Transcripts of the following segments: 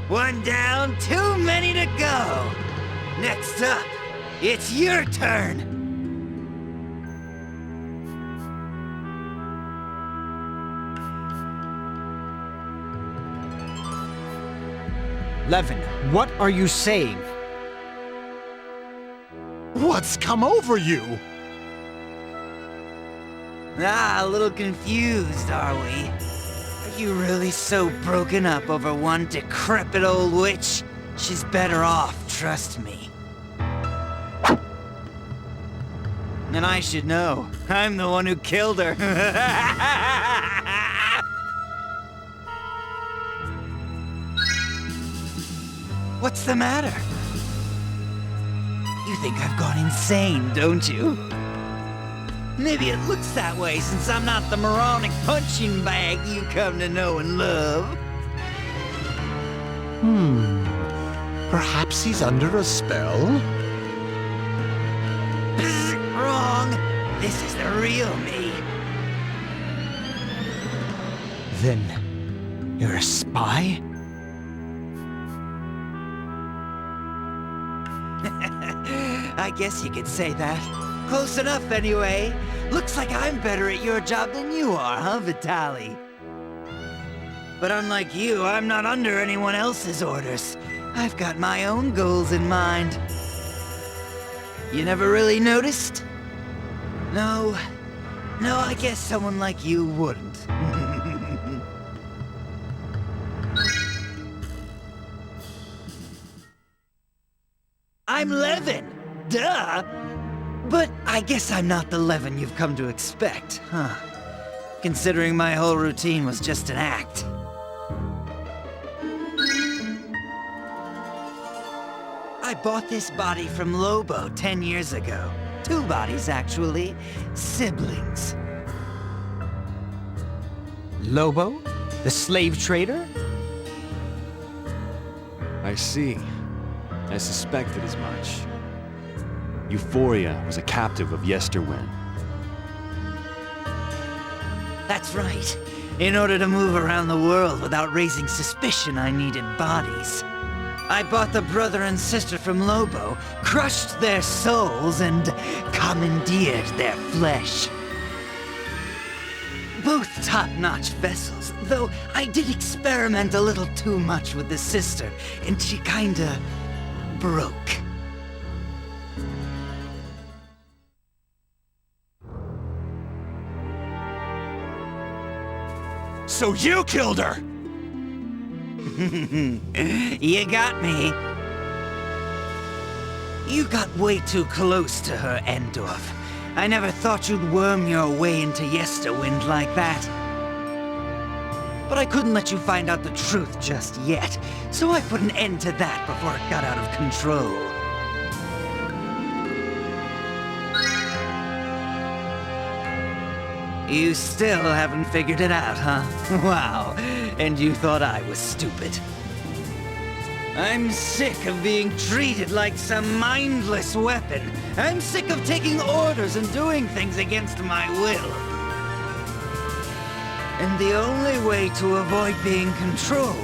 One down, too many to go. Next up, it's your turn. Levin, what are you saying? What's come over you? Ah, a little confused, are we? Are you really so broken up over one decrepit old witch? She's better off, trust me. And I should know. I'm the one who killed her. What's the matter? You think I've gone insane, don't you? Maybe it looks that way since I'm not the moronic punching bag you come to know and love. Perhaps he's under a spell? Psst, wrong. This is the real me. Then, you're a spy? I guess you could say that. Close enough, anyway. Looks like I'm better at your job than you are, huh, Vitaly? But unlike you, I'm not under anyone else's orders. I've got my own goals in mind. You never really noticed? No, I guess someone like you wouldn't. I'm Levin! Duh! But I guess I'm not the Levin you've come to expect, huh? Considering my whole routine was just an act. I bought this body from Lobo 10 years ago. 2 bodies, actually. Siblings. Lobo? The slave trader? I see. I suspected as much. Euphoria was a captive of Yesterwind. That's right. In order to move around the world without raising suspicion, I needed bodies. I bought the brother and sister from Lobo, crushed their souls, and commandeered their flesh. Both top-notch vessels, though I did experiment a little too much with the sister, and she kinda broke. So you killed her! You got me. You got way too close to her, Endorf. I never thought you'd worm your way into Yesterwind like that. But I couldn't let you find out the truth just yet, so I put an end to that before it got out of control. You still haven't figured it out, huh? Wow, and you thought I was stupid. I'm sick of being treated like some mindless weapon. I'm sick of taking orders and doing things against my will. And the only way to avoid being controlled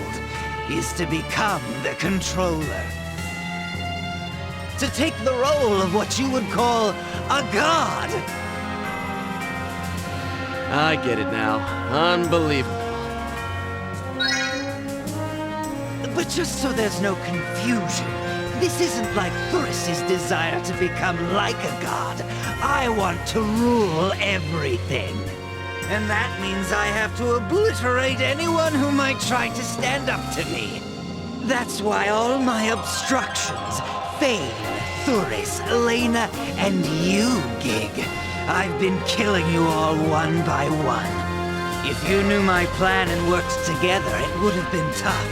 is to become the controller. To take the role of what you would call a god. I get it now. Unbelievable. But just so there's no confusion, this isn't like Thuris's desire to become like a god. I want to rule everything. And that means I have to obliterate anyone who might try to stand up to me. That's why all my obstructions, Fane, Thuris, Elena, and you, Gig, I've been killing you all one by one. If you knew my plan and worked together, it would have been tough.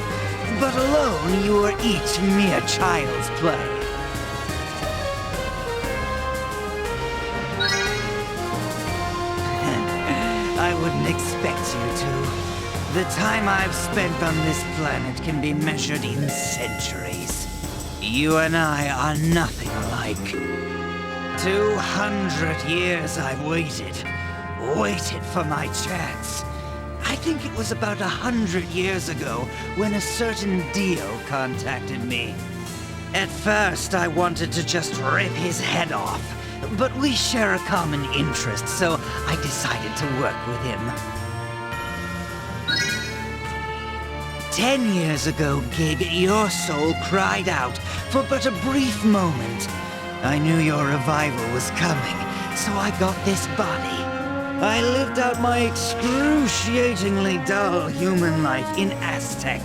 But alone, you were each mere child's play. I wouldn't expect you to. The time I've spent on this planet can be measured in centuries. You and I are nothing alike. 200 years I've waited for my chance. I think it was about 100 years ago when a certain Dio contacted me. At first, I wanted to just rip his head off, but we share a common interest, so I decided to work with him. 10 years ago, Gig, your soul cried out for but a brief moment. I knew your revival was coming, so I got this body. I lived out my excruciatingly dull human life in Aztec,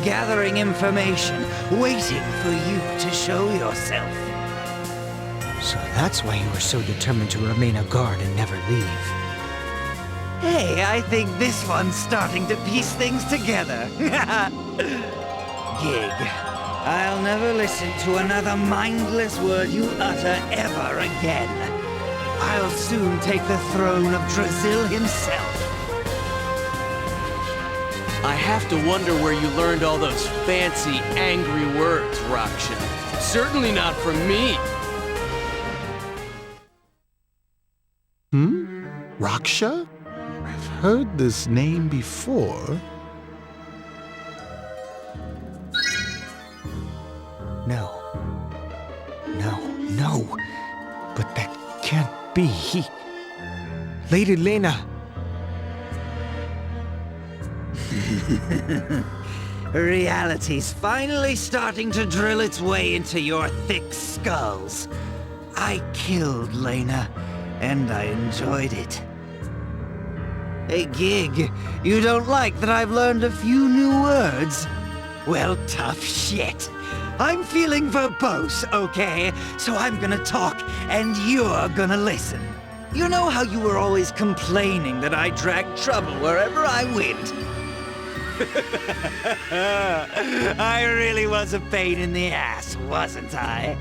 gathering information, waiting for you to show yourself. So that's why you were so determined to remain a guard and never leave. Hey, I think this one's starting to piece things together. Gig, I'll never listen to another mindless word you utter ever again. I'll soon take the throne of Brazil himself. I have to wonder where you learned all those fancy, angry words, Raksha. Certainly not from me. Raksha? I've heard this name before. No. No. But that can't be. Lady Lena. Reality's finally starting to drill its way into your thick skulls. I killed Lena, and I enjoyed it. Hey, Gig, you don't like that I've learned a few new words? Well, tough shit. I'm feeling verbose, okay? So I'm gonna talk, and you're gonna listen. You know how you were always complaining that I dragged trouble wherever I went? I really was a pain in the ass, wasn't I?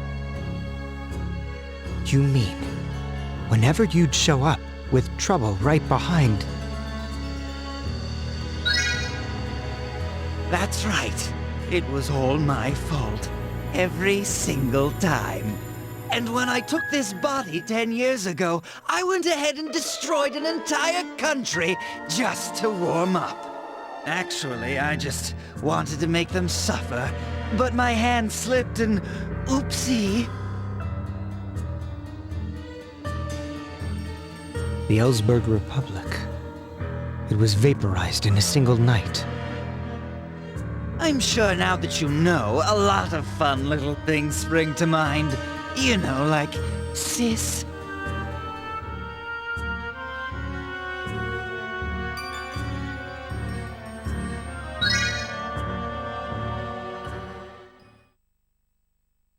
You mean, whenever you'd show up with trouble right behind? That's right. It was all my fault. Every single time. And when I took this body 10 years ago, I went ahead and destroyed an entire country just to warm up. Actually, I just wanted to make them suffer, but my hand slipped and oopsie. The Ellsberg Republic. It was vaporized in a single night. I'm sure now that you know, a lot of fun little things spring to mind. You know, like sis.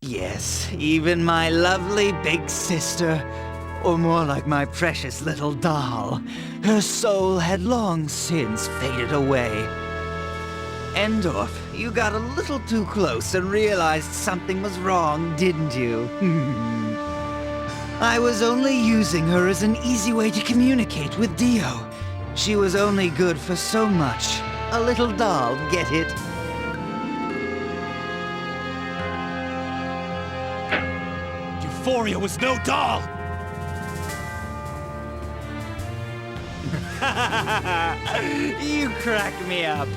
Yes, even my lovely big sister, or more like my precious little doll, her soul had long since faded away. Endorf, you got a little too close and realized something was wrong, didn't you? I was only using her as an easy way to communicate with Dio. She was only good for so much. A little doll, get it? Euphoria was no doll! You crack me up.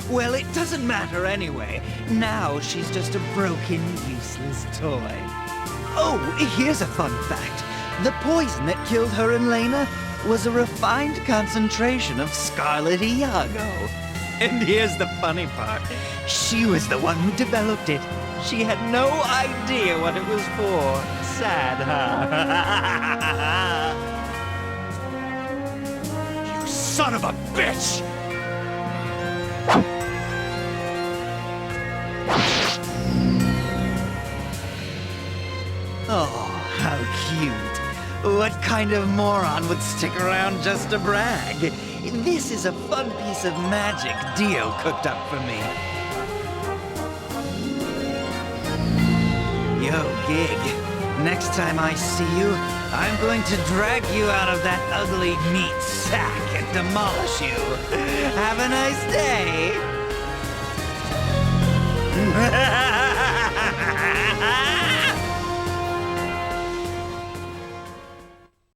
Well, it doesn't matter anyway. Now she's just a broken, useless toy. Oh, here's a fun fact. The poison that killed her and Lena was a refined concentration of Scarlet Iago. And here's the funny part. She was the one who developed it. She had no idea what it was for. Sad, huh? Son of a bitch! Oh, how cute. What kind of moron would stick around just to brag? This is a fun piece of magic Dio cooked up for me. Yo, Gig. Next time I see you, I'm going to drag you out of that ugly meat sack and demolish you. Have a nice day.